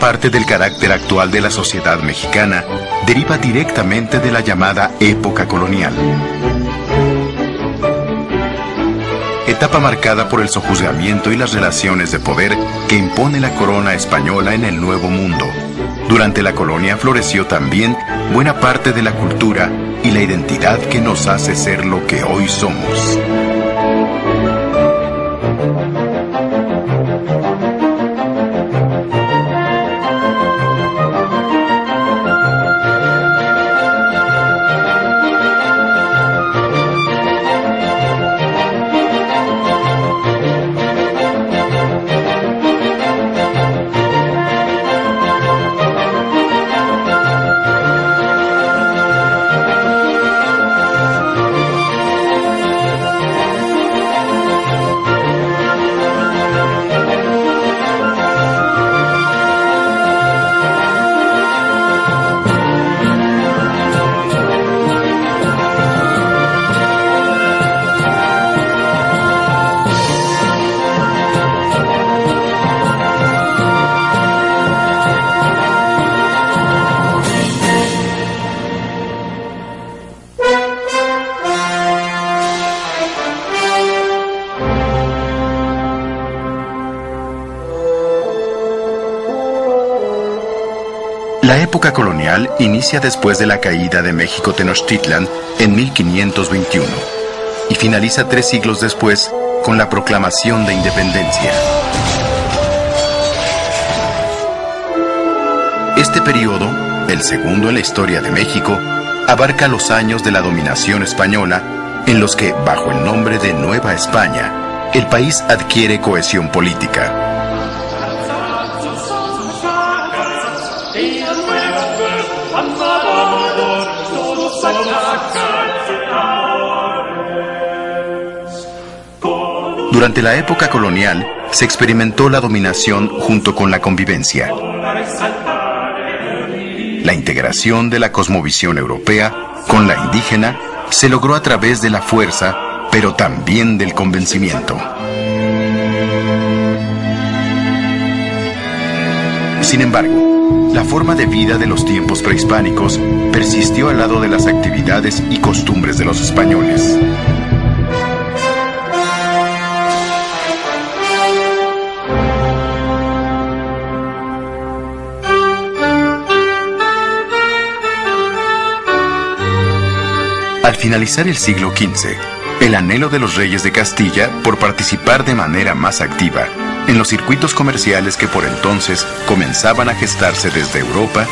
parte del carácter actual de la sociedad mexicana deriva directamente de la llamada época colonial. Etapa marcada por el sojuzgamiento y las relaciones de poder que impone la corona española en el Nuevo Mundo. Durante la colonia floreció también buena parte de la cultura y la identidad que nos hace ser lo que hoy somos. La época colonial inicia después de la caída de México Tenochtitlan en 1521 y finaliza 3 siglos después con la proclamación de independencia. Este periodo, el segundo en la historia de México, abarca los años de la dominación española en los que, bajo el nombre de Nueva España, el país adquiere cohesión política. Durante la época colonial se experimentó la dominación junto con la convivencia. La integración de la cosmovisión europea con la indígena se logró a través de la fuerza, pero también del convencimiento. Sin embargo, la forma de vida de los tiempos prehispánicos persistió al lado de las actividades y costumbres de los españoles. Al finalizar el siglo XV, el anhelo de los reyes de Castilla por participar de manera más activa en los circuitos comerciales que por entonces comenzaban a gestarse desde Europa,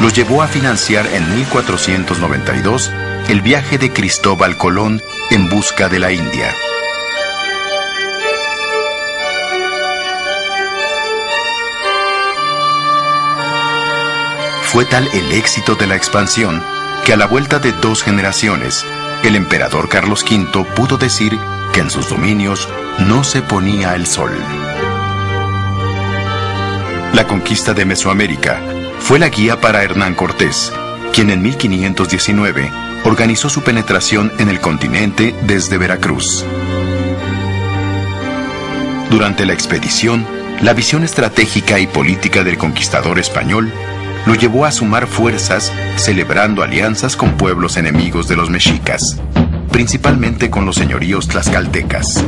los llevó a financiar en 1492 el viaje de Cristóbal Colón en busca de la India. Fue tal el éxito de la expansión que a la vuelta de 2 generaciones, el emperador Carlos V pudo decir que en sus dominios no se ponía el sol. La conquista de Mesoamérica fue la guía para Hernán Cortés, quien en 1519 organizó su penetración en el continente desde Veracruz. Durante la expedición, la visión estratégica y política del conquistador español lo llevó a sumar fuerzas, celebrando alianzas con pueblos enemigos de los mexicas, principalmente con los señoríos tlaxcaltecas.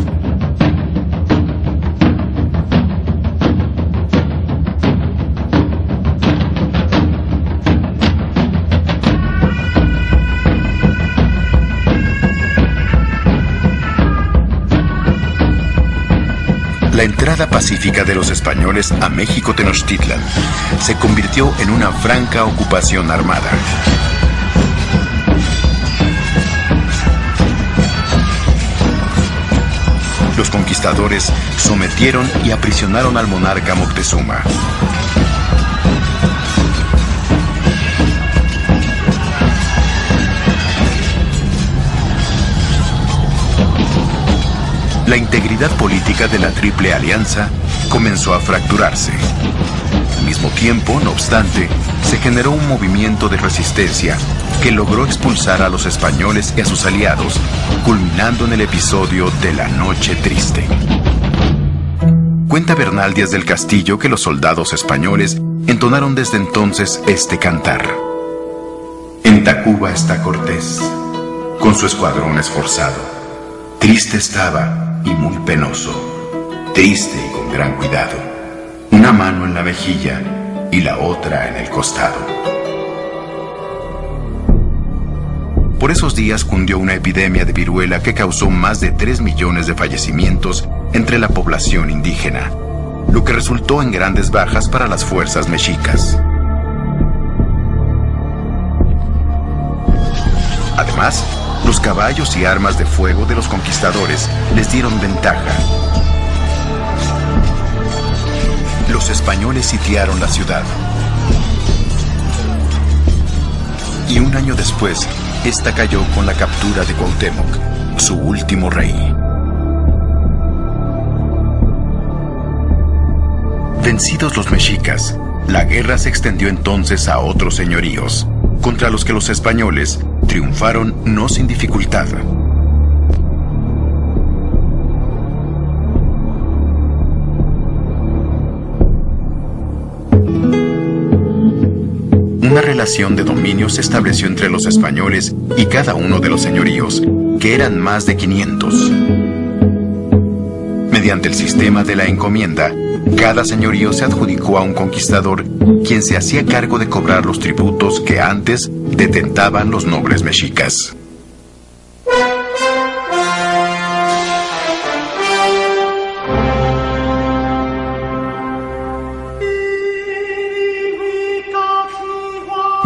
La entrada pacífica de los españoles a México Tenochtitlan se convirtió en una franca ocupación armada. Los conquistadores sometieron y aprisionaron al monarca Moctezuma. La integridad política de la Triple Alianza comenzó a fracturarse. Al mismo tiempo, no obstante, se generó un movimiento de resistencia que logró expulsar a los españoles y a sus aliados, culminando en el episodio de la Noche Triste. Cuenta Bernal Díaz del Castillo que los soldados españoles entonaron desde entonces este cantar. En Tacuba está Cortés, con su escuadrón esforzado. Triste estaba y muy penoso, triste y con gran cuidado, una mano en la mejilla y la otra en el costado. Por esos días cundió una epidemia de viruela que causó más de 3 millones de fallecimientos entre la población indígena, lo que resultó en grandes bajas para las fuerzas mexicas. Además, los caballos y armas de fuego de los conquistadores les dieron ventaja. Los españoles sitiaron la ciudad. Y un año después, esta cayó con la captura de Cuauhtémoc, su último rey. Vencidos los mexicas, la guerra se extendió entonces a otros señoríos, contra los que los españoles triunfaron no sin dificultad. Una relación de dominio se estableció entre los españoles y cada uno de los señoríos, que eran más de 500. Mediante el sistema de la encomienda, cada señorío se adjudicó a un conquistador, quien se hacía cargo de cobrar los tributos que antes detentaban los nobles mexicas.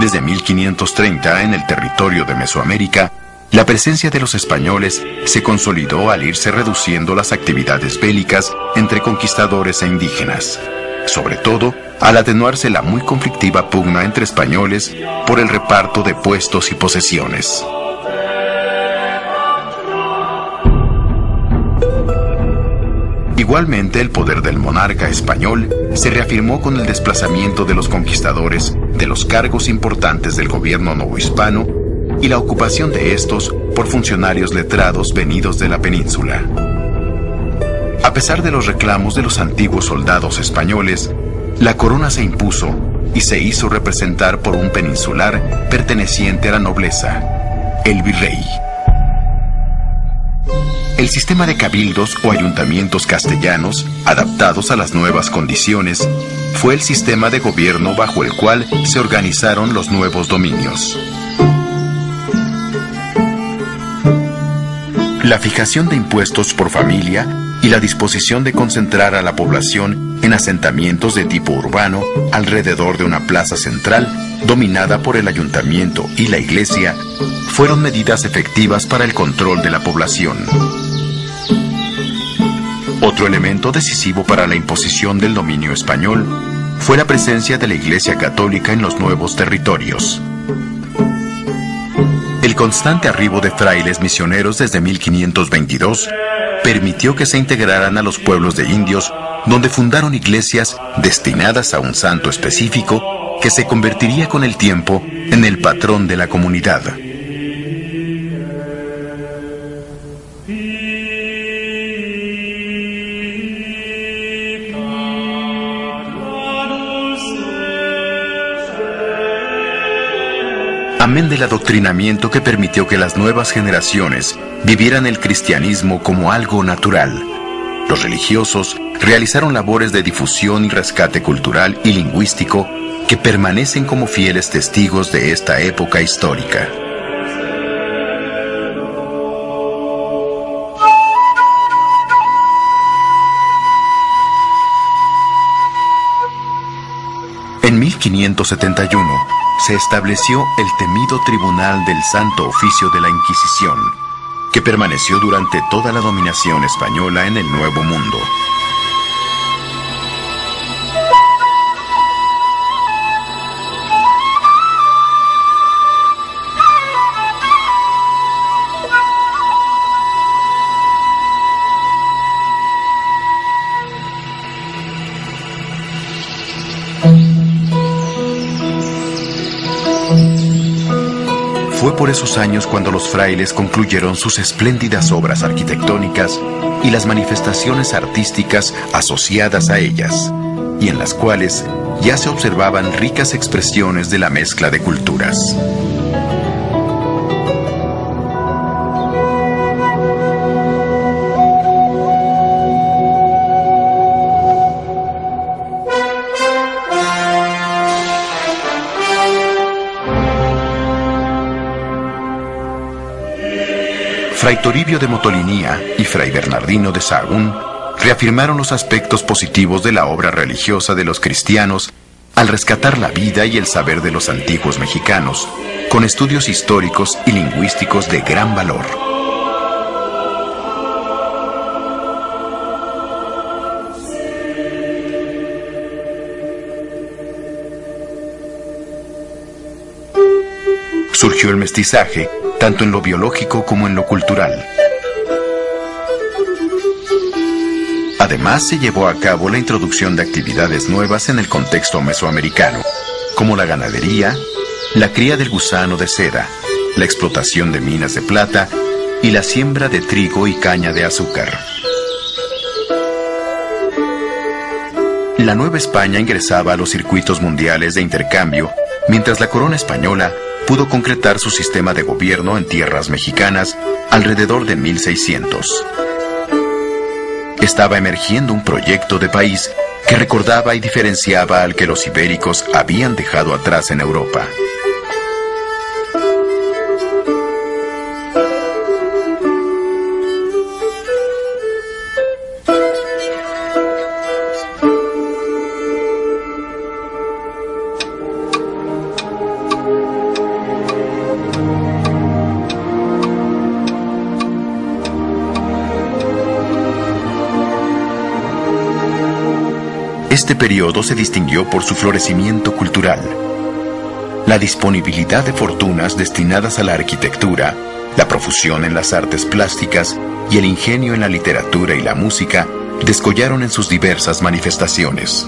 Desde 1530, en el territorio de Mesoamérica, la presencia de los españoles se consolidó al irse reduciendo las actividades bélicas entre conquistadores e indígenas, sobre todo al atenuarse la muy conflictiva pugna entre españoles por el reparto de puestos y posesiones. Igualmente, el poder del monarca español se reafirmó con el desplazamiento de los conquistadores de los cargos importantes del gobierno novohispano y la ocupación de estos por funcionarios letrados venidos de la península. A pesar de los reclamos de los antiguos soldados españoles, la corona se impuso y se hizo representar por un peninsular perteneciente a la nobleza, el virrey. El sistema de cabildos o ayuntamientos castellanos, adaptados a las nuevas condiciones, fue el sistema de gobierno bajo el cual se organizaron los nuevos dominios. La fijación de impuestos por familia y la disposición de concentrar a la población en asentamientos de tipo urbano alrededor de una plaza central dominada por el ayuntamiento y la iglesia fueron medidas efectivas para el control de la población. Otro elemento decisivo para la imposición del dominio español fue la presencia de la Iglesia Católica en los nuevos territorios. El constante arribo de frailes misioneros desde 1522 permitió que se integraran a los pueblos de indios, donde fundaron iglesias destinadas a un santo específico que se convertiría con el tiempo en el patrón de la comunidad. Amén del adoctrinamiento que permitió que las nuevas generaciones vivieran el cristianismo como algo natural, los religiosos realizaron labores de difusión y rescate cultural y lingüístico que permanecen como fieles testigos de esta época histórica. En 1571 se estableció el temido Tribunal del Santo Oficio de la Inquisición, que permaneció durante toda la dominación española en el Nuevo Mundo. Fue por esos años cuando los frailes concluyeron sus espléndidas obras arquitectónicas y las manifestaciones artísticas asociadas a ellas, y en las cuales ya se observaban ricas expresiones de la mezcla de culturas. Fray Toribio de Motolinía y Fray Bernardino de Sahagún reafirmaron los aspectos positivos de la obra religiosa de los cristianos al rescatar la vida y el saber de los antiguos mexicanos, con estudios históricos y lingüísticos de gran valor. Surgió el mestizaje, tanto en lo biológico como en lo cultural. Además, se llevó a cabo la introducción de actividades nuevas en el contexto mesoamericano, como la ganadería, la cría del gusano de seda, la explotación de minas de plata y la siembra de trigo y caña de azúcar. La Nueva España ingresaba a los circuitos mundiales de intercambio, mientras la corona española pudo concretar su sistema de gobierno en tierras mexicanas alrededor de 1600. Estaba emergiendo un proyecto de país que recordaba y diferenciaba al que los ibéricos habían dejado atrás en Europa. Este periodo se distinguió por su florecimiento cultural. La disponibilidad de fortunas destinadas a la arquitectura, la profusión en las artes plásticas y el ingenio en la literatura y la música descollaron en sus diversas manifestaciones.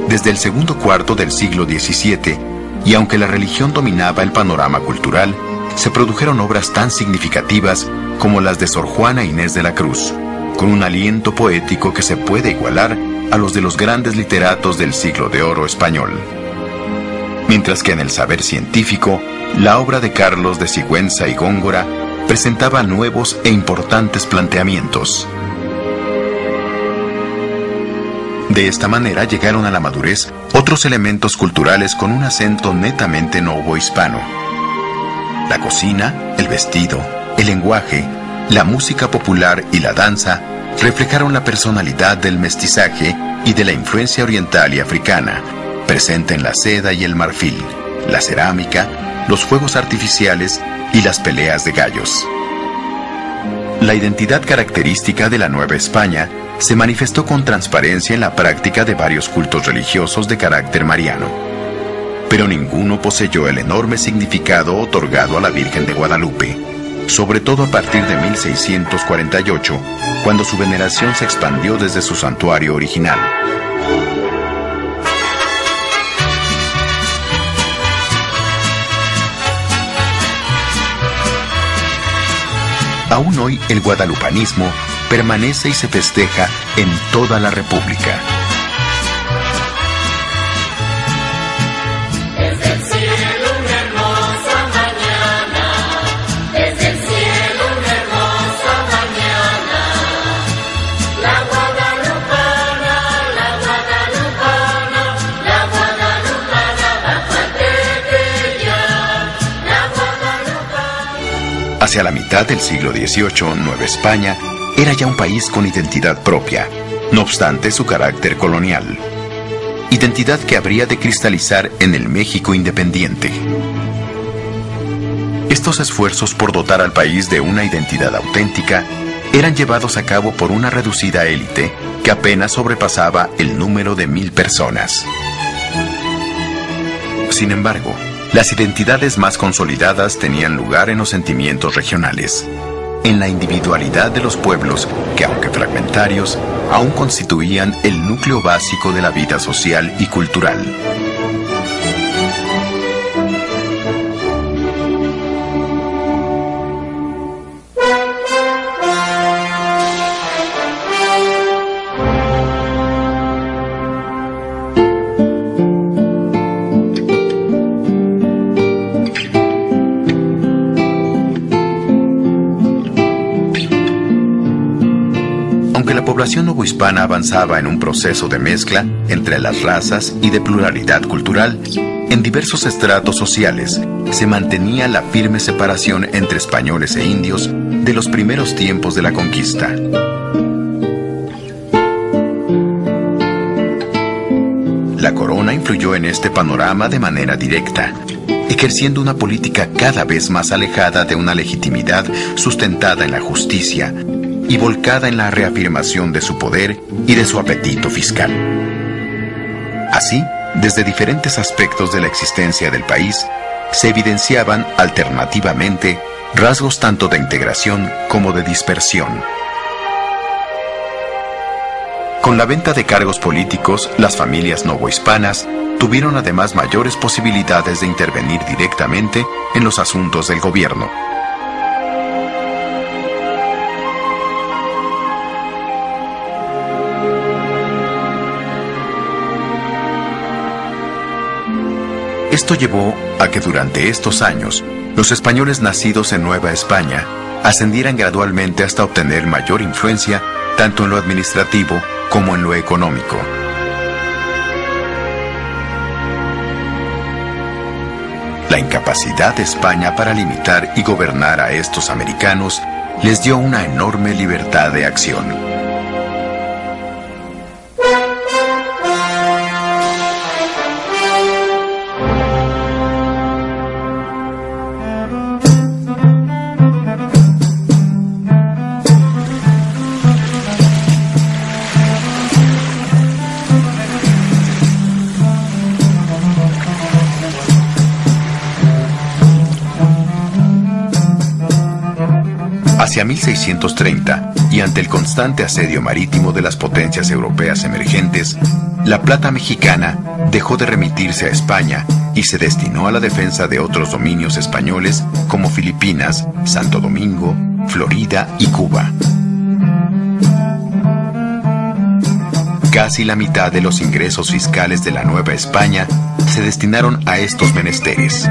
Desde el segundo cuarto del siglo XVII, y aunque la religión dominaba el panorama cultural, se produjeron obras tan significativas como las de Sor Juana Inés de la Cruz, con un aliento poético que se puede igualar a los de los grandes literatos del siglo de oro español. Mientras que en el saber científico, la obra de Carlos de Sigüenza y Góngora presentaba nuevos e importantes planteamientos. De esta manera llegaron a la madurez otros elementos culturales con un acento netamente novohispano. La cocina, el vestido, el lenguaje, la música popular y la danza reflejaron la personalidad del mestizaje y de la influencia oriental y africana, presente en la seda y el marfil, la cerámica, los fuegos artificiales y las peleas de gallos. La identidad característica de la Nueva España se manifestó con transparencia en la práctica de varios cultos religiosos de carácter mariano. Pero ninguno poseyó el enorme significado otorgado a la Virgen de Guadalupe, sobre todo a partir de 1648, cuando su veneración se expandió desde su santuario original. Aún hoy el guadalupanismo permanece y se festeja en toda la República. Hacia la mitad del siglo XVIII, Nueva España era ya un país con identidad propia, no obstante su carácter colonial. Identidad que habría de cristalizar en el México independiente. Estos esfuerzos por dotar al país de una identidad auténtica eran llevados a cabo por una reducida élite que apenas sobrepasaba el número de 1000 personas. Sin embargo, las identidades más consolidadas tenían lugar en los sentimientos regionales, en la individualidad de los pueblos que, aunque fragmentarios, aún constituían el núcleo básico de la vida social y cultural. población novohispana avanzaba en un proceso de mezcla entre las razas y de pluralidad cultural. En diversos estratos sociales se mantenía la firme separación entre españoles e indios de los primeros tiempos de la conquista. La corona influyó en este panorama de manera directa, ejerciendo una política cada vez más alejada de una legitimidad sustentada en la justicia y volcada en la reafirmación de su poder y de su apetito fiscal. Así, desde diferentes aspectos de la existencia del país, se evidenciaban alternativamente rasgos tanto de integración como de dispersión. Con la venta de cargos políticos, las familias novohispanas tuvieron además mayores posibilidades de intervenir directamente en los asuntos del gobierno. Esto llevó a que durante estos años, los españoles nacidos en Nueva España ascendieran gradualmente hasta obtener mayor influencia tanto en lo administrativo como en lo económico. La incapacidad de España para limitar y gobernar a estos americanos les dio una enorme libertad de acción. Hacia 1630, y ante el constante asedio marítimo de las potencias europeas emergentes, la plata mexicana dejó de remitirse a España y se destinó a la defensa de otros dominios españoles como Filipinas, Santo Domingo, Florida y Cuba. Casi la mitad de los ingresos fiscales de la Nueva España se destinaron a estos menesteres.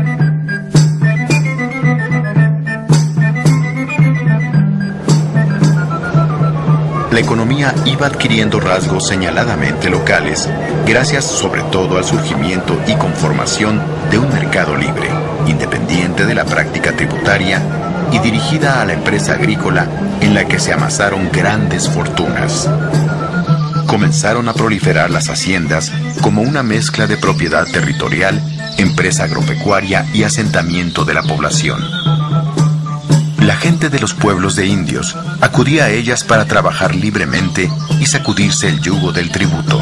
La economía iba adquiriendo rasgos señaladamente locales, gracias sobre todo al surgimiento y conformación de un mercado libre, independiente de la práctica tributaria y dirigida a la empresa agrícola en la que se amasaron grandes fortunas. Comenzaron a proliferar las haciendas como una mezcla de propiedad territorial, empresa agropecuaria y asentamiento de la población. La gente de los pueblos de indios acudía a ellas para trabajar libremente y sacudirse el yugo del tributo.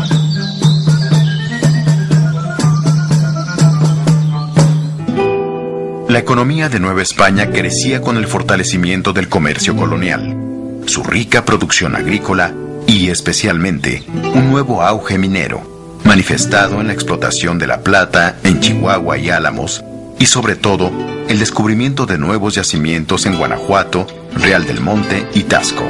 La economía de Nueva España crecía con el fortalecimiento del comercio colonial, su rica producción agrícola y, especialmente, un nuevo auge minero, manifestado en la explotación de la plata en Chihuahua y Álamos, y sobre todo, el descubrimiento de nuevos yacimientos en Guanajuato, Real del Monte y Taxco.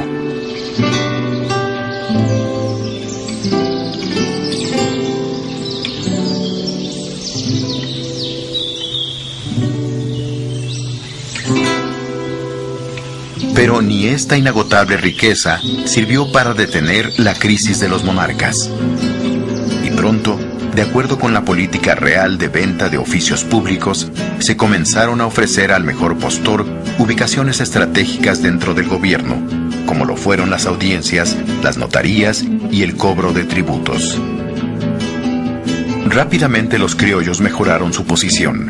Pero ni esta inagotable riqueza sirvió para detener la crisis de los monarcas. Y pronto, de acuerdo con la política real de venta de oficios públicos, se comenzaron a ofrecer al mejor postor ubicaciones estratégicas dentro del gobierno, como lo fueron las audiencias, las notarías y el cobro de tributos. Rápidamente los criollos mejoraron su posición.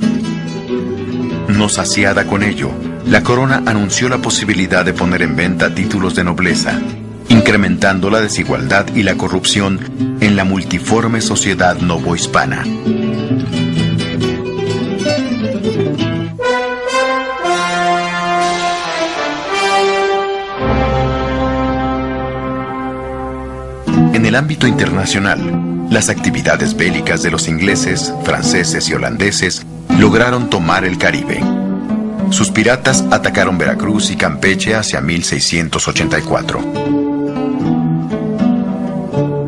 No saciada con ello, la corona anunció la posibilidad de poner en venta títulos de nobleza, incrementando la desigualdad y la corrupción en la multiforme sociedad novohispana. En el ámbito internacional, las actividades bélicas de los ingleses, franceses y holandeses lograron tomar el Caribe. Sus piratas atacaron Veracruz y Campeche hacia 1684.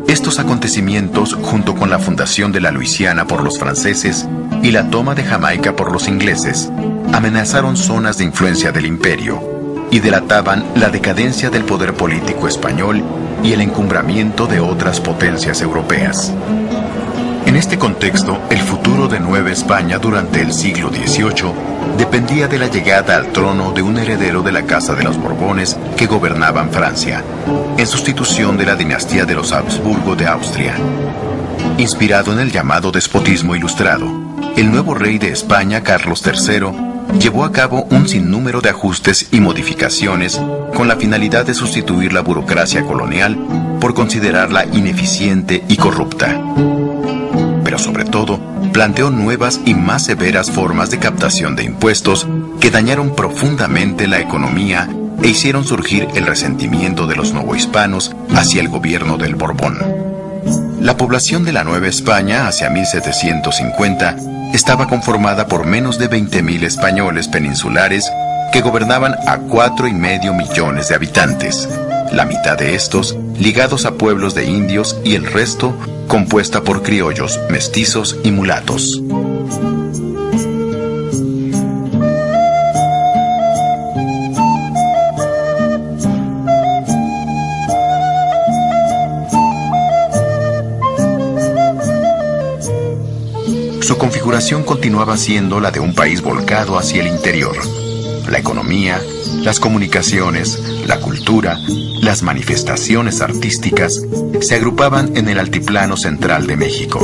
Estos acontecimientos, junto con la fundación de la Luisiana por los franceses y la toma de Jamaica por los ingleses, amenazaron zonas de influencia del imperio y delataban la decadencia del poder político español y el encumbramiento de otras potencias europeas. En este contexto, el futuro de Nueva España durante el siglo XVIII dependía de la llegada al trono de un heredero de la Casa de los Borbones que gobernaban Francia, en sustitución de la dinastía de los Habsburgo de Austria. Inspirado en el llamado despotismo ilustrado, el nuevo rey de España, Carlos III, llevó a cabo un sinnúmero de ajustes y modificaciones con la finalidad de sustituir la burocracia colonial por considerarla ineficiente y corrupta. Pero sobre todo, planteó nuevas y más severas formas de captación de impuestos que dañaron profundamente la economía e hicieron surgir el resentimiento de los novohispanos hacia el gobierno del Borbón. La población de la Nueva España hacia 1750 estaba conformada por menos de 20.000 españoles peninsulares que gobernaban a 4,5 millones de habitantes, la mitad de estos ligados a pueblos de indios y el resto compuesta por criollos, mestizos y mulatos. Su configuración continuaba siendo la de un país volcado hacia el interior. La economía, las comunicaciones, la cultura, las manifestaciones artísticas se agrupaban en el altiplano central de México.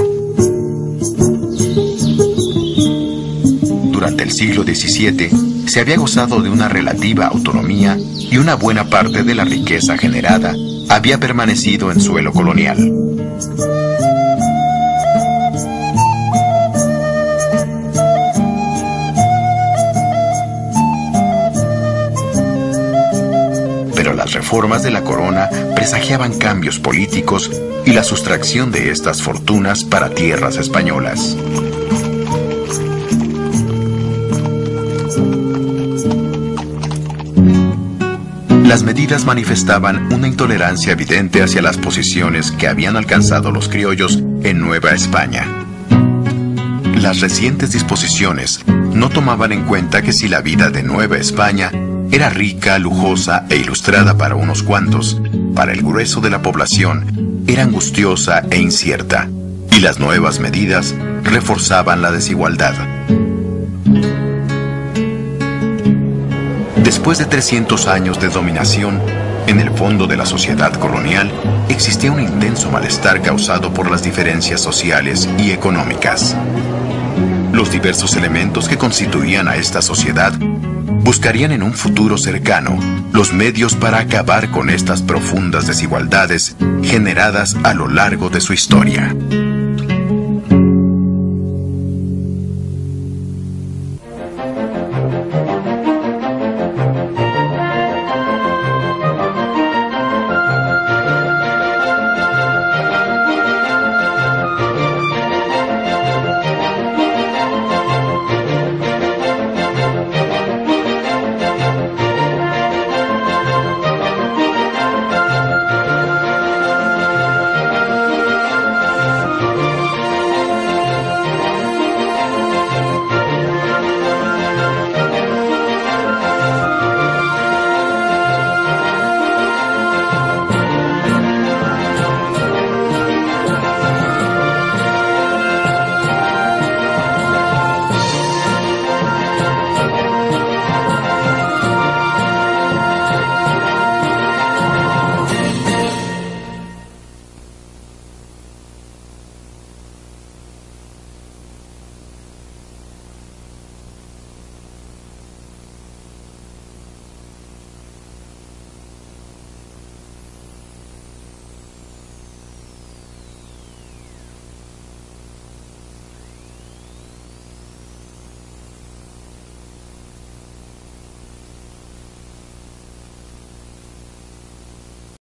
Durante el siglo XVII se había gozado de una relativa autonomía y una buena parte de la riqueza generada había permanecido en suelo colonial. Las reformas de la corona presagiaban cambios políticos y la sustracción de estas fortunas para tierras españolas. Las medidas manifestaban una intolerancia evidente hacia las posiciones que habían alcanzado los criollos en Nueva España. Las recientes disposiciones no tomaban en cuenta que si la vida de Nueva España era rica, lujosa e ilustrada para unos cuantos, para el grueso de la población era angustiosa e incierta, y las nuevas medidas reforzaban la desigualdad. Después de 300 años de dominación, en el fondo de la sociedad colonial existía un intenso malestar causado por las diferencias sociales y económicas. Los diversos elementos que constituían a esta sociedad buscarían en un futuro cercano los medios para acabar con estas profundas desigualdades generadas a lo largo de su historia.